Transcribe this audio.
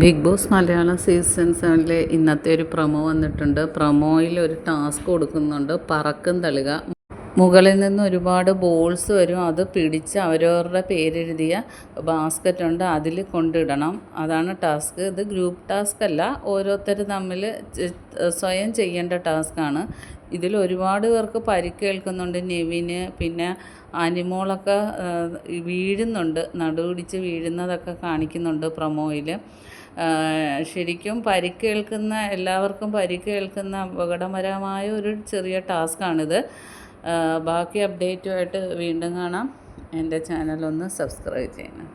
Big boss Malayalam season 7 ഇന്നത്തെ ഒരു promo വന്നിട്ടുണ്ട്. പ്രൊമോയിൽ ഒരു ടാസ്ക് കൊടുക്കുന്നുണ്ട്, പറക്കും തളിക. മുകളിൽ നിന്ന് ഒരുപാട് ബോൾസ് വരും, അത് പിടിച്ച് അവരവരുടെ പേരെഴുതിയ ബാസ്ക്കറ്റ് ഉണ്ട്, അതിൽ കൊണ്ടിടണം. അതാണ് ടാസ്ക്. ഇത് ഗ്രൂപ്പ് ടാസ്ക് അല്ല, ഓരോരുത്തർ തമ്മിൽ സ്വയം ചെയ്യേണ്ട ടാസ്ക്കാണ്. ഇതിൽ ഒരുപാട് പേർക്ക് പരിക്കേൽക്കുന്നുണ്ട്. നെവിന്, പിന്നെ അനിമോളൊക്കെ വീഴുന്നുണ്ട്, നടുപിടിച്ച് വീഴുന്നതൊക്കെ കാണിക്കുന്നുണ്ട് പ്രൊമോയിൽ. ശരിക്കും എല്ലാവർക്കും പരിക്കേൽക്കുന്ന അപകടകരമായ ഒരു ചെറിയ ടാസ്ക്കാണിത്. ബാക്കി അപ്ഡേറ്റുമായിട്ട് വീണ്ടും കാണാം. എൻ്റെ ചാനലൊന്ന് സബ്സ്ക്രൈബ് ചെയ്യണം.